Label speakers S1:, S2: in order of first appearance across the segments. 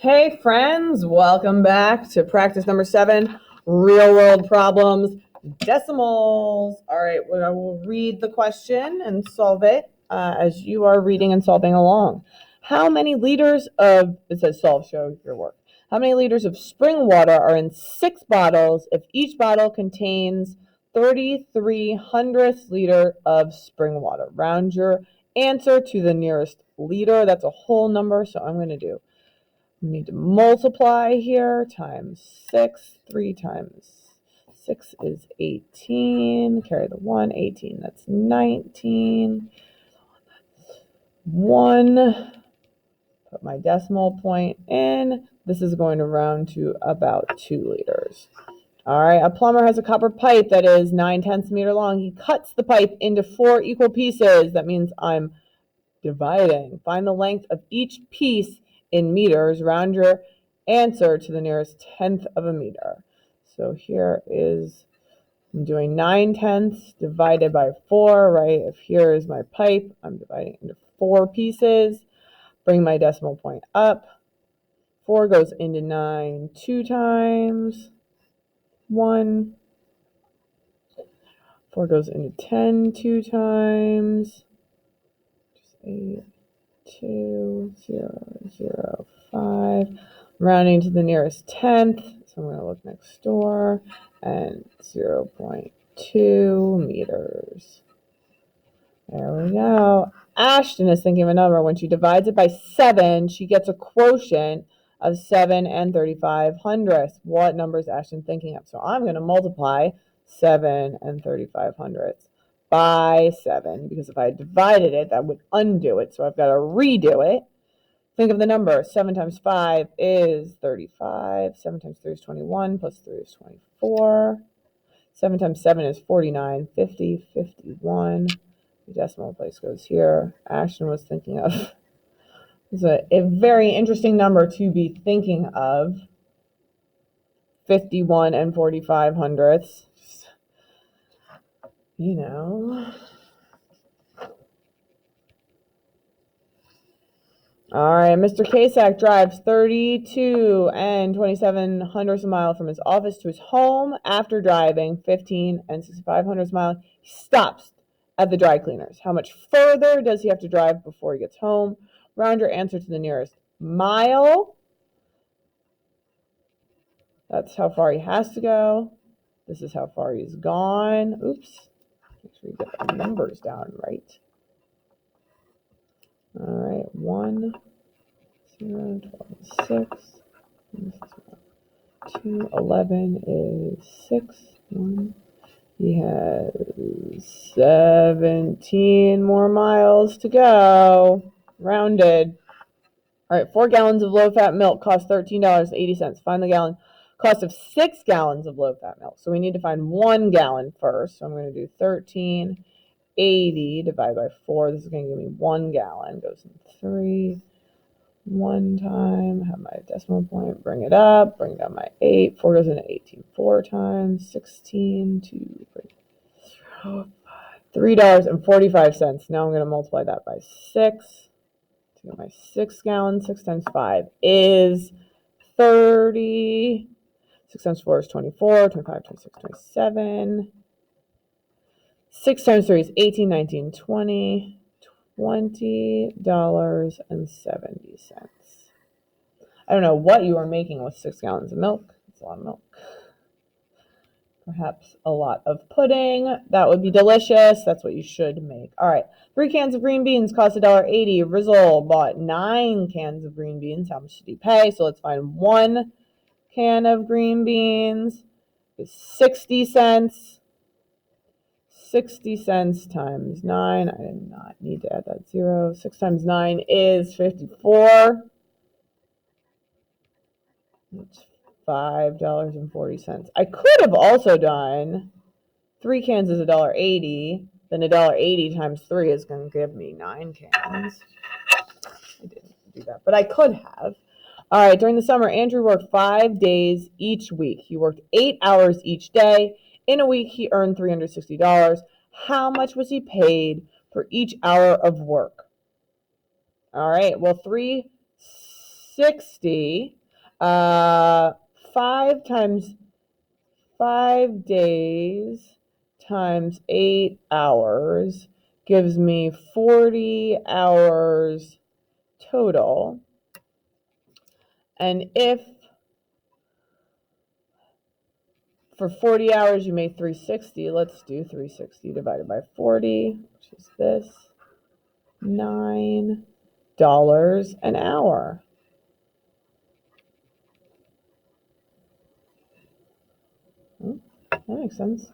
S1: Hey friends, welcome back to practice number 7, real world problems, decimals. All right, I will read the question and solve it as you are reading and solving along. How many liters of, it says solve, show your work. How many liters of spring water are in 6 bottles if each bottle contains 33/100th liter of spring water? Round your answer to the nearest liter. That's a whole number, so I'm going to do. We need to multiply here, times 6. 3 times 6 is 18. Carry the 1, 18. That's 19. 1. Put my decimal point in. This is going to round to about 2 liters. All right, a plumber has a copper pipe that is 9/10 meter long. He cuts the pipe into 4 equal pieces. That means I'm dividing. Find the length of each piece in meters. Round your answer to the nearest tenth of a meter. So here is, I'm doing 9/10 divided by 4, right? If here is my pipe, I'm dividing into 4 pieces. Bring my decimal point up. 4 goes into 9 2 times. 1. 4 goes into 10 2 times. 8, 2, 0, 0, 5. Rounding to the nearest tenth, so I'm going to look next door, and 0.2 meters. There we go. Ashton is thinking of a number. When she divides it by 7, she gets a quotient of 7 and 35/100. What number is Ashton thinking of? So I'm going to multiply 7 and 35/100 by 7, because if I divided it, that would undo it. So I've got to redo it. Think of the number. 7 times 5 is 35. 7 times 3 is 21, plus 3 is 24. 7 times 7 is 49, 50, 51. The decimal place goes here. Ashton was thinking of. It's a very interesting number to be thinking of. 51 and 45/100. You know. All right, Mr. Kasak drives 32 and 27/100 a mile from his office to his home. After driving 15 and 65/100 a mile, he stops at the dry cleaners. How much further does he have to drive before he gets home? Round your answer to the nearest mile. That's how far he has to go. This is how far he's gone. Oops. Make sure you get the numbers down right. All right, 1, 0, 12, 6. 2, 11 is 6. 1. He has 17 more miles to go. Rounded. All right, 4 gallons of low-fat milk costs $13.80. Find the gallon cost of 6 gallons of low-fat milk. So we need to find 1 gallon first. So I'm going to do 1380 divided by 4. This is going to give me 1 gallon. Goes in 3. 1 time, have my decimal point, bring it up, bring down my 8. 4 goes into 18. 4 times 16, 2, 3, $3.45. Now I'm going to multiply that by 6 to get my 6 gallons. 6 times 5 is 30. 6 times 4 is 24. 25, 26, 27. 6 times 3 is 18, 19, 20. $20.70. I don't know what you are making with 6 gallons of milk. It's a lot of milk. Perhaps a lot of pudding. That would be delicious. That's what you should make. All right. 3 cans of green beans cost $1.80. Rizal bought 9 cans of green beans. How much did he pay? So let's find 1 can of green beans is 60 cents. 60 cents times 9. I did not need to add that 0. 6 times 9 is 54. That's $5.40. I could have also done 3 cans is $1.80. Then $1.80 times 3 is going to give me 9 cans. I didn't do that, but I could have. All right, during the summer, Andrew worked 5 days each week. He worked 8 hours each day. In a week, he earned $360. How much was he paid for each hour of work? All right, well, 3 360. 5 times 5 days times 8 hours gives me 40 hours total. And if for 40 hours you made 360, let's do 360 divided by 40, which is this, $9 an hour. That makes sense.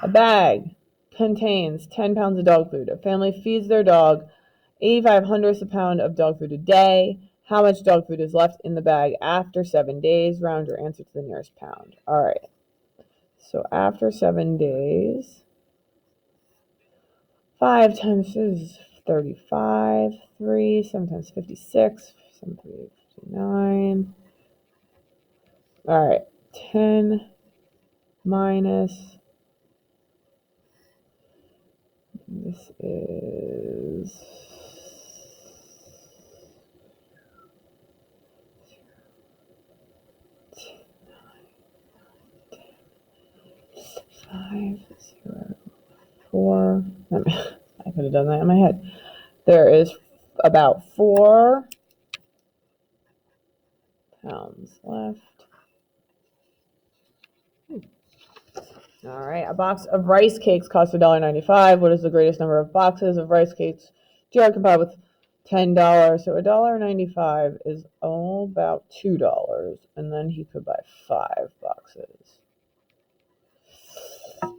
S1: A bag contains 10 pounds of dog food. A family feeds their dog 85 hundredths a pound of dog food a day. How much dog food is left in the bag after 7 days? Round your answer to the nearest pound. All right. So after 7 days, 5 times is 35. 3, 7 times 56. 7, 3, 59. All right. 10 minus, this is 5, 0, 4. I could have done that in my head. There is about 4 pounds left. All right, a box of rice cakes costs $1.95. What is the greatest number of boxes of rice cakes Jared can buy with $10? So $1.95 is about $2, and then he could buy 5 boxes.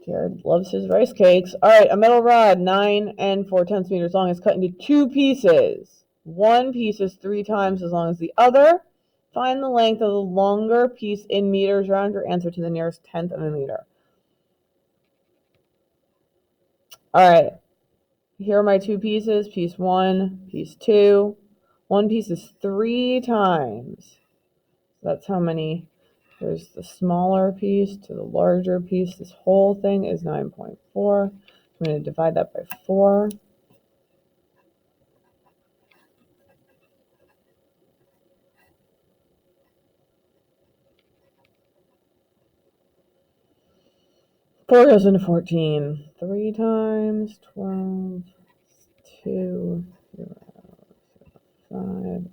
S1: Jared loves his rice cakes. All right, a metal rod 9 4/10 meters long is cut into 2 pieces. One piece is 3 times as long as the other. Find the length of the longer piece in meters. Round your answer to the nearest tenth of a meter. All right, here are my 2 pieces. Piece 1, piece 2. One piece is 3 times. That's how many. There's the smaller piece to the larger piece. This whole thing is 9.4. I'm going to divide that by 4. Four goes into 14. 3 times 12, 2, 0, 5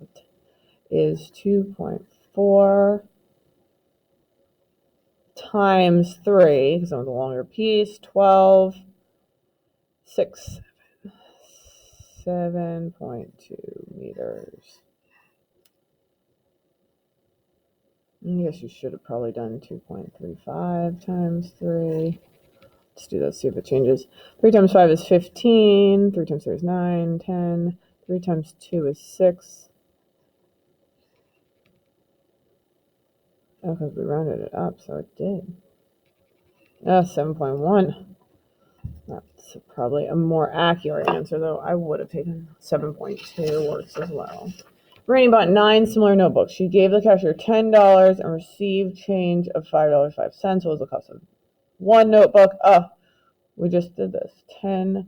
S1: is 2.4 times 3, because I want the longer piece, 12, 6, 7.2 meters. I guess you should have probably done 2.35 times 3. Let's do that, see if it changes. 3 times 5 is 15. 3 times 3 is 9, 10. 3 times 2 is 6. Oh, because we rounded it up, so it did. 7.1. That's probably a more accurate answer, though. I would have taken 7.2. Works as well. Rainey bought 9 similar notebooks. She gave the cashier $10 and received change of $5.05. What was the cost of one notebook? We just did this. $10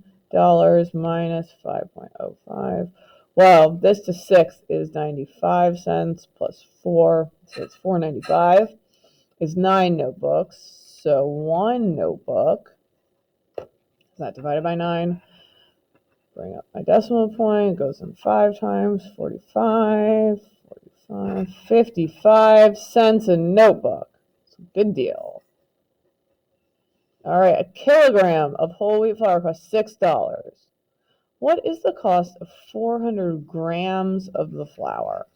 S1: minus 5.05. Well, this to 6 is 95 cents plus 4, so it's $4.95. Is 9 notebooks. So one notebook is that divided by 9. Bring up my decimal point. Goes in 5 times. 45. 55 cents a notebook. It's a good deal. All right, a kilogram of whole wheat flour costs $6. What is the cost of 400 grams of the flour?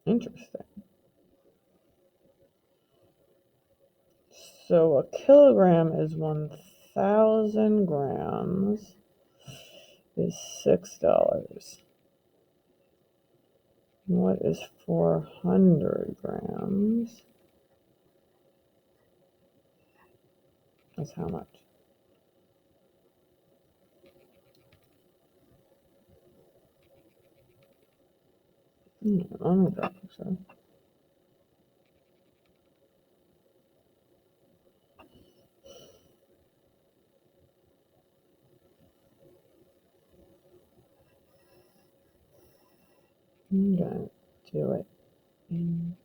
S1: Interesting. So a kilogram is 1,000 grams is $6. What is 400 grams? That's how much? I don't think so. I'm gonna do it in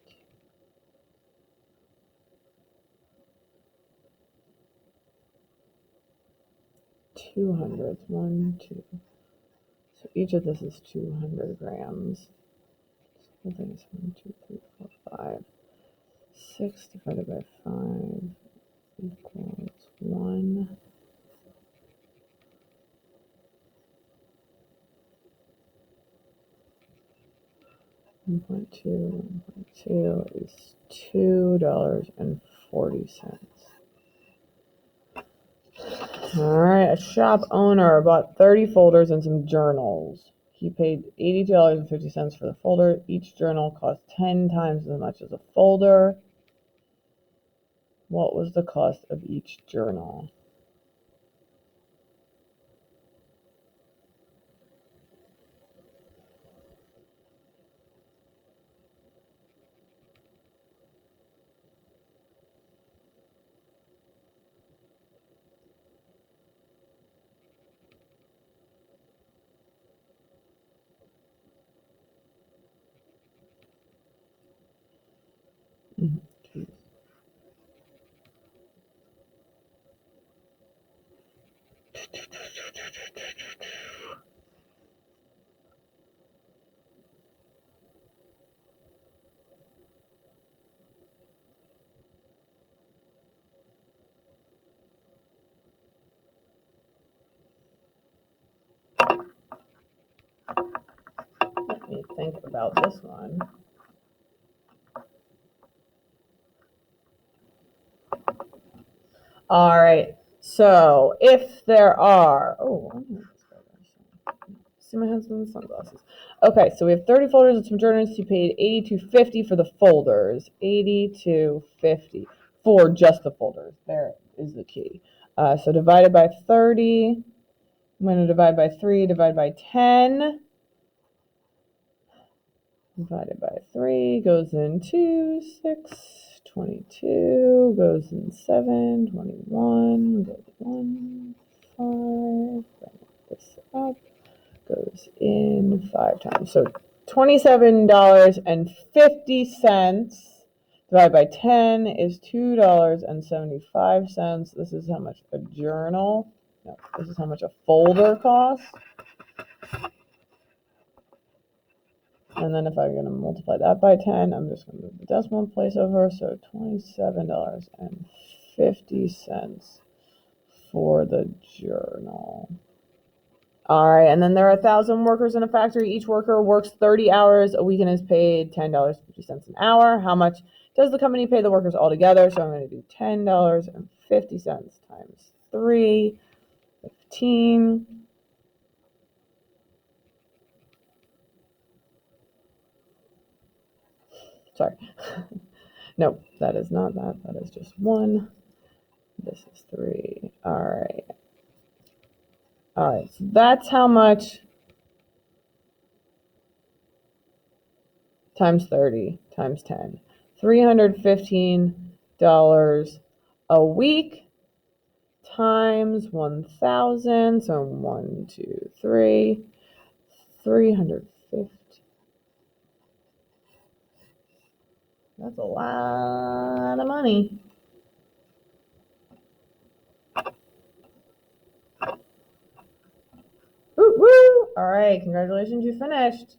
S1: 200s. 1, 2. So each of this is 200 grams. I think it's 1, 2, 3, 4, 5. 6 divided by 5 equals 1. 1.2 is $2.40. All right, a shop owner bought 30 folders and some journals. He paid $82.50 for the folder. Each journal cost 10 times as much as a folder. What was the cost of each journal? Let me think about this one. All right, so if there are, see my husband's sunglasses. Okay, so we have 30 folders and some journals. He paid $82.50 for the folders. $82.50 for just the folders. There is the key. So divided by 30. I'm going to divide by 3, divide by 10. Divided by 3 goes in 2, 6, 22, goes in 7, 21, goes 1, 5, bring this up, goes in 5 times. So $27.50 divided by 10 is $2.75. This is how much a journal, no, this is how much a folder costs. And then if I'm going to multiply that by 10, I'm just going to move the decimal place over. So $27.50 for the journal. All right, and then there are 1,000 workers in a factory. Each worker works 30 hours a week and is paid $10.50 an hour. How much does the company pay the workers altogether? So I'm going to do $10.50 times 3, 15. Sorry. No, that is not that. That is just 1. This is 3. All right. All right. So that's how much times 30 times 10. $315 a week times 1,000. So 1, 2, 3. 350. That's a lot of money. Woo woo! All right, congratulations, you finished.